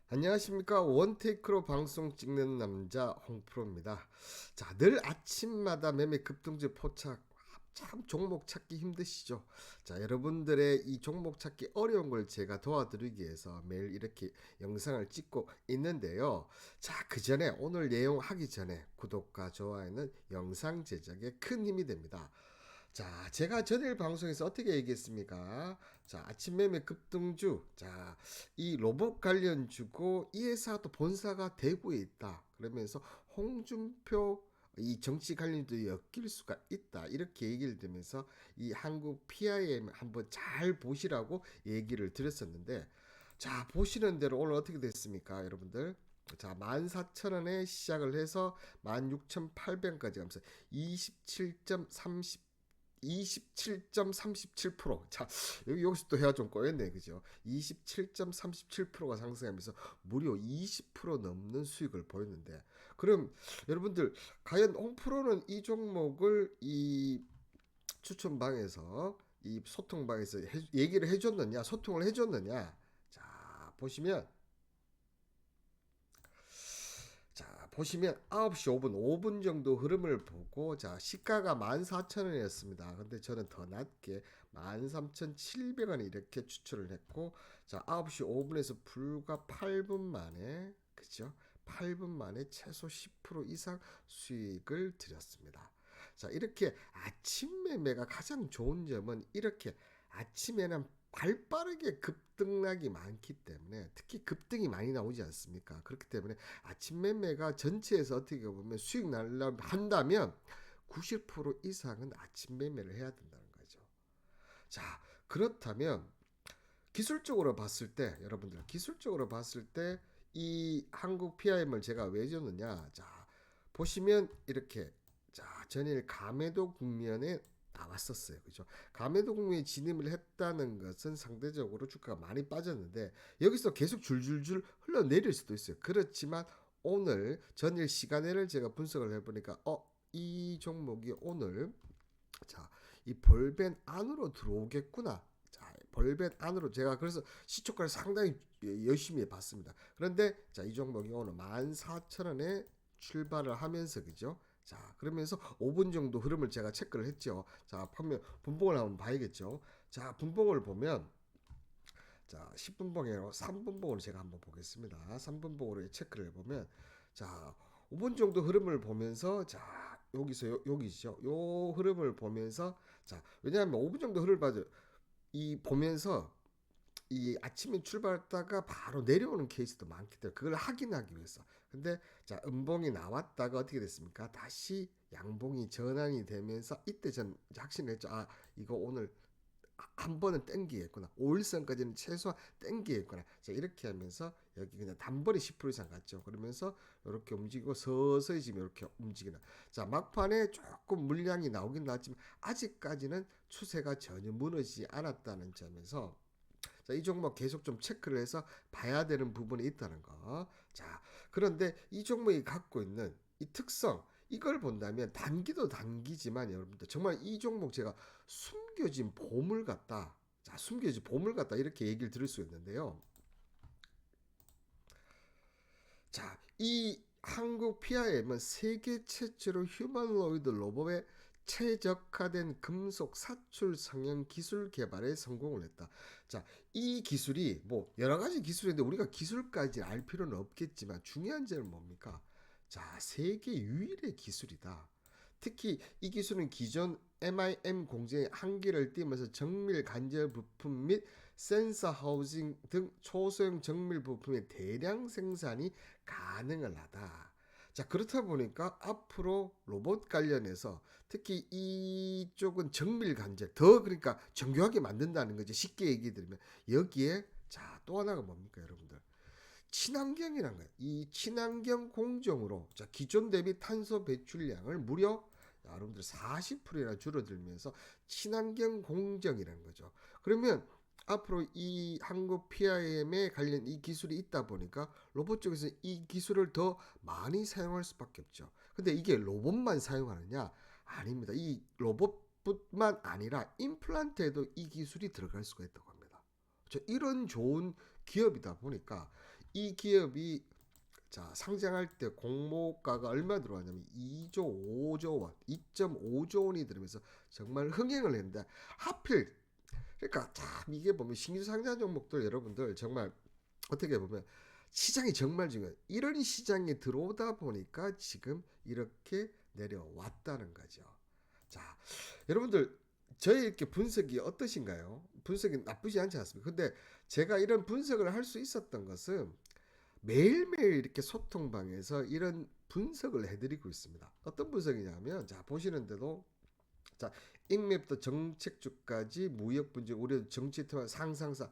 안녕하십니까. 원테이크로 방송 찍는 남자 홍프로입니다. 자, 늘 아침마다 매매 급등주 포착, 참 종목 찾기 힘드시죠? 자, 여러분들의 이 종목 찾기 어려운 걸 제가 도와드리기 위해서 매일 이렇게 영상을 찍고 있는데요. 자, 그 전에 오늘 내용 하기 전에 구독과 좋아요는 영상 제작에 큰 힘이 됩니다. 자, 제가 전일 방송에서 어떻게 얘기했습니까? 자, 아침 매매 급등주. 자, 이 로봇 관련주고 이 회사도 본사가 대구에 있다. 그러면서 홍준표 이 정치 관련주도 엮일 수가 있다. 이렇게 얘기를 들으면서 이 한국 PIM 한번 잘 보시라고 얘기를 드렸었는데, 자, 보시는 대로 오늘 어떻게 됐습니까, 여러분들? 자, 14,000원에 시작을 해서 16,800원까지 가면서 27.37%. 자, 여기서 또 해가 좀 꼬였네. 그죠? 27.37%가 상승하면서 무려 20% 넘는 수익을 보였는데, 그럼 여러분들 과연 홍프로는 이 종목을 이 추천방에서 이 소통방에서 얘기를 해줬느냐, 소통을 해줬느냐? 자, 보시면 9시 5분 정도 흐름을 보고, 자, 시가가 14,000원이었습니다. 근데 저는 더 낮게 13,700원 이렇게 추천을 했고, 자, 9시 5분에서 불과 8분 만에, 그죠? 8분 만에 최소 10% 이상 수익을 드렸습니다. 자, 이렇게 아침 매매가 가장 좋은 점은 이렇게 아침에는 발빠르게 급등락이 많기 때문에, 특히 급등이 많이 나오지 않습니까? 그렇기 때문에 아침 매매가 전체에서 어떻게 보면 수익 날려 한다면 90% 이상은 아침 매매를 해야 된다는 거죠. 자, 그렇다면 기술적으로 봤을 때, 여러분들 기술적으로 봤을 때 이 한국 PIM을 제가 왜 줬느냐? 자, 보시면 이렇게, 자, 전일 감해도 국면에 나왔었어요. 그죠? 감해도 국면에 진입을 했다는 것은 상대적으로 주가가 많이 빠졌는데, 여기서 계속 줄줄줄 흘러내릴 수도 있어요. 그렇지만 오늘 전일 시간을 제가 분석을 해보니까 이 종목이 오늘, 자, 이 볼벤 안으로 들어오겠구나. 자, 볼벤 안으로 제가 그래서 시초가를 상당히 열심히 봤습니다. 그런데 자, 이 종목이 오늘 14,000원에 출발을 하면서, 그죠? 자, 그러면서 5분 정도 흐름을 제가 체크를 했죠. 자, 판매 분봉을 한번 봐야겠죠. 자, 분봉을 보면, 자, 10분봉으로 3분봉으로 제가 한번 보겠습니다. 3분봉으로 체크를 해보면, 자, 5분 정도 흐름을 보면서, 자, 여기죠. 요 흐름을 보면서, 자, 왜냐하면 5분 정도 흐름을 봐도 이 보면서 이 아침에 출발했다가 바로 내려오는 케이스도 많기 때문에 그걸 확인하기 위해서. 근데 자, 음봉이 나왔다가 어떻게 됐습니까? 다시 양봉이 전환이 되면서 이때 전 확신을 했죠. 아, 이거 오늘 한 번은 땡기겠구나. 5일선까지는 최소한 땡기겠구나. 자, 이렇게 하면서 여기 그냥 단번에 10% 이상 갔죠. 그러면서 이렇게 움직이고 서서히 지금 이렇게 움직이는. 자, 막판에 조금 물량이 나오긴 나왔지만 아직까지는 추세가 전혀 무너지지 않았다는 점에서, 자, 이 종목 계속 좀 체크를 해서 봐야 되는 부분이 있다는 거. 자, 그런데 이 종목이 갖고 있는 이 특성, 이걸 본다면 단기도 단기지만 여러분들 정말 이 종목 제가 숨겨진 보물 같다. 자, 숨겨진 보물 같다 이렇게 얘기를 들을 수 있는데요. 자, 이 한국 PIM은 세계 최초로 휴머노이드 로봇에 최적화된 금속 사출 성형 기술 개발에 성공을 했다. 자, 이 기술이 뭐 여러 가지 기술인데 우리가 기술까지 알 필요는 없겠지만 중요한 점은 뭡니까? 자, 세계 유일의 기술이다. 특히 이 기술은 기존 MIM 공정의 한계를 띄면서 정밀 간접 부품 및 센서 하우징 등 초소형 정밀 부품의 대량 생산이 가능을 하다. 자, 그렇다 보니까 앞으로 로봇 관련해서 특히 이쪽은 정밀 간접 더, 그러니까 정교하게 만든다는 거죠. 쉽게 얘기 드리면 여기에, 자, 또 하나가 뭡니까, 여러분들? 친환경이라는 거예요. 이 친환경 공정으로, 자, 기존 대비 탄소 배출량을 무려 여러분들 40%나 줄어들면서 친환경 공정이라는 거죠. 그러면 앞으로 이 한국 PIM에 관련 이 기술이 있다 보니까 로봇 쪽에서 이 기술을 더 많이 사용할 수밖에 없죠. 근데 이게 로봇만 사용하느냐? 아닙니다. 이 로봇뿐만 아니라 임플란트에도 이 기술이 들어갈 수가 있다고 합니다. 이런 좋은 기업이다 보니까 이 기업이 자, 상장할 때 공모가가 얼마 들어왔냐면 2조 5조 원, 2.5조 원이 들으면서 정말 흥행을 했는데 하필 그러니까 참 이게 보면 신규 상장 종목들 여러분들 정말 어떻게 보면 시장이 정말 중요해요. 이런 시장에 들어오다 보니까 지금 이렇게 내려왔다는 거죠. 자, 여러분들 저희 이렇게 분석이 어떠신가요? 분석이 나쁘지 않지 않습니까? 근데 제가 이런 분석을 할 수 있었던 것은 매일매일 이렇게 소통방에서 이런 분석을 해드리고 있습니다. 어떤 분석이냐면 자 보시는데도 자 익맵부터 정책주까지 무역분쟁 우려 정치 테마 상상사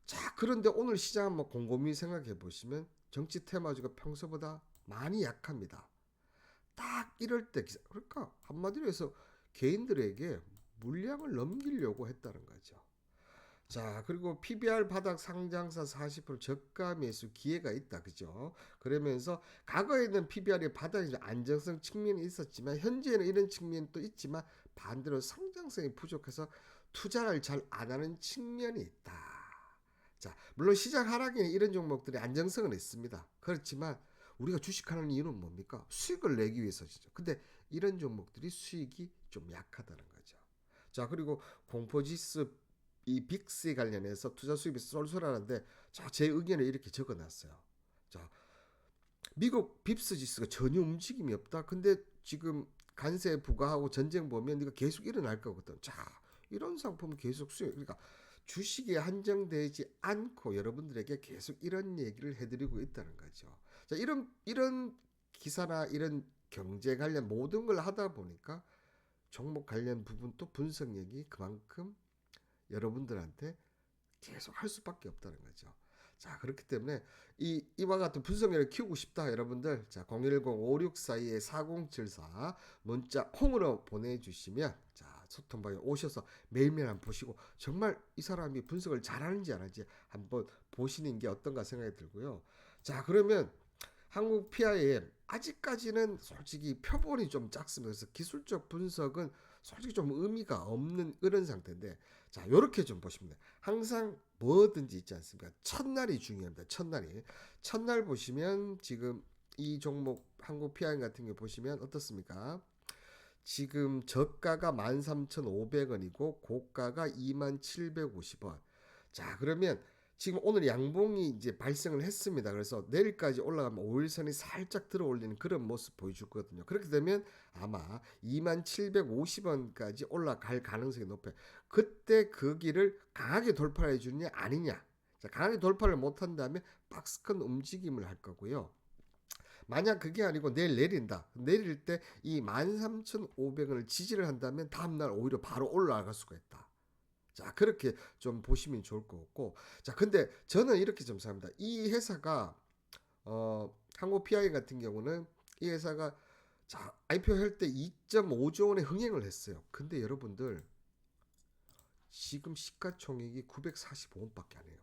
자 그런데 오늘 시장 한번 곰곰이 생각해 보시면 정치 테마주가 평소보다 많이 약합니다. 딱 이럴 때 그러니까 한마디로 해서 개인들에게 물량을 넘기려고 했다는 거죠. 자, 그리고 PBR 바닥 상장사 40% 저가 매수 기회가 있다. 그죠? 그러면서 과거에는 PBR의 바닥이 안정성 측면이 있었지만 현재는 이런 측면이 또 있지만 반대로 성장성이 부족해서 투자를 잘 안 하는 측면이 있다. 자, 물론 시장 하락에는 이런 종목들이 안정성은 있습니다. 그렇지만 우리가 주식하는 이유는 뭡니까? 수익을 내기 위해서죠. 근데 이런 종목들이 수익이 좀 약하다는 거죠. 자, 그리고 공포지수 이 빅스에 관련해서 투자 수입이 쏠쏠하는데 자, 제 의견을 이렇게 적어놨어요. 자, 미국 빕스 지수가 전혀 움직임이 없다. 근데 지금 관세 부과하고 전쟁 보면 이거 계속 일어날 거거든. 자, 이런 상품은 계속 수요. 그러니까 주식에 한정되지 않고 여러분들에게 계속 이런 얘기를 해드리고 있다는 거죠. 자, 이런 기사나 이런 경제 관련 모든 걸 하다 보니까 종목 관련 부분 또 분석력이 그만큼 여러분들한테 계속 할 수밖에 없다는 거죠. 자, 그렇기 때문에 이와 같은 분석력을 키우고 싶다 여러분들 자 010-5642-4074 문자 콩으로 보내주시면 자 소통방에 오셔서 매일매일 한번 보시고 정말 이 사람이 분석을 잘하는지 안 하는지 한번 보시는 게 어떤가 생각이 들고요. 자 그러면 한국 PIM 아직까지는 솔직히 표본이 좀 작습니다. 그래서 기술적 분석은 솔직히 좀 의미가 없는 그런 상태인데 자 이렇게 좀 보시면 돼요. 항상 뭐든지 있지 않습니까? 첫날이 중요합니다. 첫날 보시면 지금 이 종목 한국 PIM 같은 게 보시면 어떻습니까? 지금 저가가 13,500원이고 고가가 2750원. 자, 그러면 지금 오늘 양봉이 이제 발생을 했습니다. 그래서 내일까지 올라가면 5일선이 살짝 들어 올리는 그런 모습 보여줄 거거든요. 그렇게 되면 아마 2750원까지 올라갈 가능성이 높아요. 그때 그 길을 강하게 돌파해 주느냐 아니냐. 자, 강하게 돌파를 못 한다면 박스권 움직임을 할 거고요. 만약 그게 아니고 내일 내린다. 내릴 때 이 13,500원을 지지를 한다면 다음날 오히려 바로 올라갈 수가 있다. 자, 그렇게 좀 보시면 좋을 것 같고. 자, 근데 저는 이렇게 좀 생각합니다. 이 회사가, 한국 PI 같은 경우는 이 회사가 자, IPO 할 때 2.5조 원의 흥행을 했어요. 근데 여러분들, 지금 시가총액이 945원밖에 안 해요.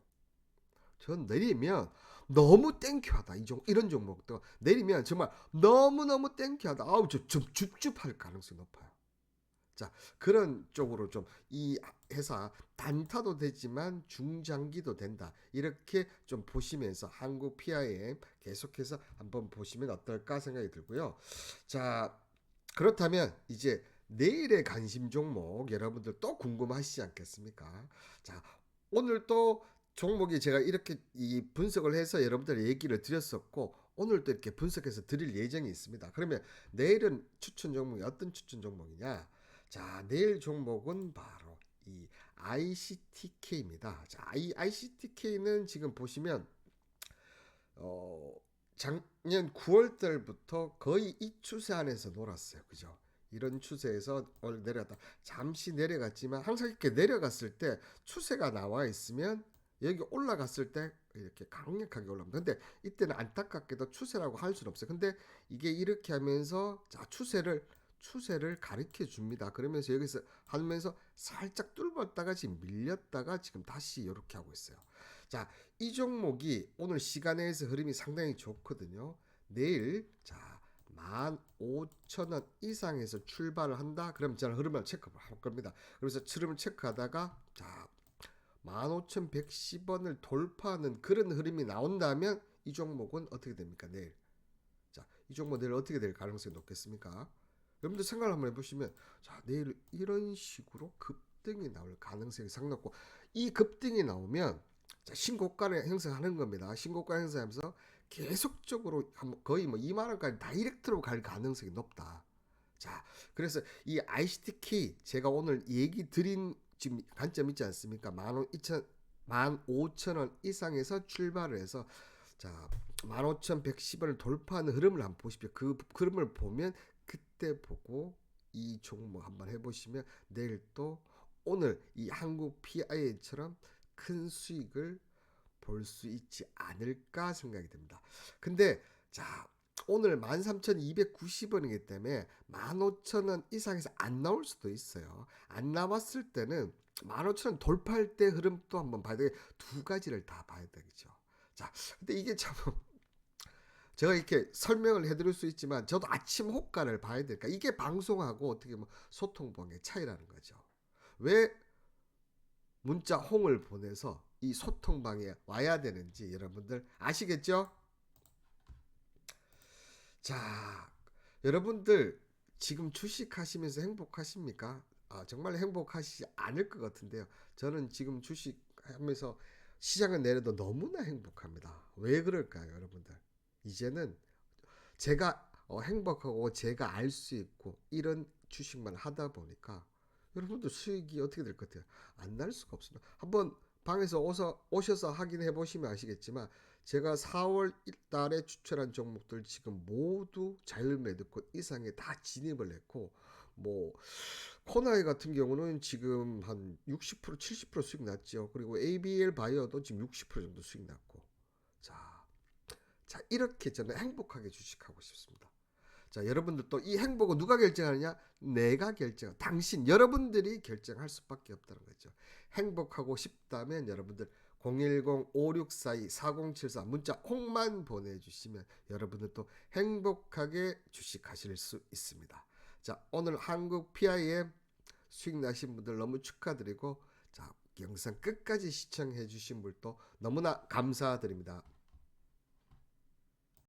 전 내리면 너무 땡큐하다. 이런 종목도 내리면 정말 너무너무 땡큐하다. 아우, 좀 줍줍할 가능성이 높아요. 자, 그런 쪽으로 좀 이 회사 단타도 되지만 중장기도 된다. 이렇게 좀 보시면서 한국 PIM 계속해서 한번 보시면 어떨까 생각이 들고요. 자, 그렇다면 이제 내일의 관심 종목 여러분들 또 궁금하시지 않겠습니까? 자, 오늘 또 종목이 제가 이렇게 이 분석을 해서 여러분들 얘기를 드렸었고 오늘 또 이렇게 분석해서 드릴 예정이 있습니다. 그러면 내일은 추천 종목이 어떤 추천 종목이냐? 자, 내일 종목은 바로 이 ICTK입니다. 자, 이 ICTK는 지금 보시면 작년 9월 달부터 거의 이 추세 안에서 놀았어요. 그죠? 이런 추세에서 오늘 내려갔다. 잠시 내려갔지만 항상 이렇게 내려갔을 때 추세가 나와 있으면 여기 올라갔을 때 이렇게 강력하게 올라옵니다. 근데 이때는 안타깝게도 추세라고 할 수는 없어요. 근데 이게 이렇게 하면서 자 추세를 가르쳐 줍니다. 그러면서 여기서 하면서 살짝 뚫었다가 지금 밀렸다가 지금 다시 이렇게 하고 있어요. 자, 이 종목이 오늘 시간에서 흐름이 상당히 좋거든요. 내일 자 15,000원 이상에서 출발을 한다. 그럼 저는 흐름을 체크할 겁니다. 그래서 흐름을 체크하다가 자 15,110원을 돌파하는 그런 흐름이 나온다면 이 종목은 어떻게 됩니까? 내일. 자, 이 종목 내일 어떻게 될 가능성이 높겠습니까? 여러분들 생각을 한번 해보시면, 자, 내일 이런 식으로 급등이 나올 가능성이 상당히 높고, 이 급등이 나오면 자, 신고가를 형성하는 겁니다. 신고가 형성하면서 계속적으로 거의 뭐 2만 원까지 다이렉트로 갈 가능성이 높다. 자, 그래서 이 ICT 제가 오늘 얘기 드린 지금 관점 있지 않습니까? 15,000원 이상에서 출발을 해서 자, 15,110원을 돌파하는 흐름을 한번 보십시오. 그 흐름을 보면 그때 보고 이 종목 한번 해보시면 내일 또 오늘 이 한국 PIA처럼 큰 수익을 볼 수 있지 않을까 생각이 듭니다. 근데 자, 오늘 13,290원이기 때문에 15,000원 이상에서 안 나올 수도 있어요. 안 나왔을 때는 15,000원 돌파할 때 흐름도 한번 봐야 되게 두 가지를 다 봐야 되겠죠. 자, 근데 이게 참 제가 이렇게 설명을 해드릴 수 있지만 저도 아침 호가를 봐야 될까? 이게 방송하고 어떻게 보면 소통방의 차이라는 거죠. 왜 문자 홍을 보내서 이 소통방에 와야 되는지 여러분들 아시겠죠? 자, 여러분들 지금 주식하시면서 행복하십니까? 정말 행복하시지 않을 것 같은데요. 저는 지금 주식하면서 시장을 내려도 너무나 행복합니다. 왜 그럴까요, 여러분들? 이제는 제가 행복하고 제가 알 수 있고 이런 주식만 하다 보니까 여러분들 수익이 어떻게 될 것 같아요? 안 날 수가 없습니다. 한번 방에서 오셔서 확인해 보시면 아시겠지만 제가 4월 달에 추천한 종목들 지금 모두 자율매도권 이상에 다 진입을 했고 뭐 코나이 같은 경우는 지금 한 60% 70% 수익 났죠. 그리고 ABL 바이오도 지금 60% 정도 수익 났고 자 이렇게 저는 행복하게 주식하고 싶습니다. 자, 여러분들 또 이 행복은 누가 결정하느냐? 내가 결정. 당신 여러분들이 결정할 수밖에 없다는 거죠. 행복하고 싶다면 여러분들 010-5642-4074 문자 홍만 보내주시면 여러분들 또 행복하게 주식하실 수 있습니다. 자, 오늘 한국 PIM 수익 나신 분들 너무 축하드리고 자, 영상 끝까지 시청해 주신 분도 너무나 감사드립니다.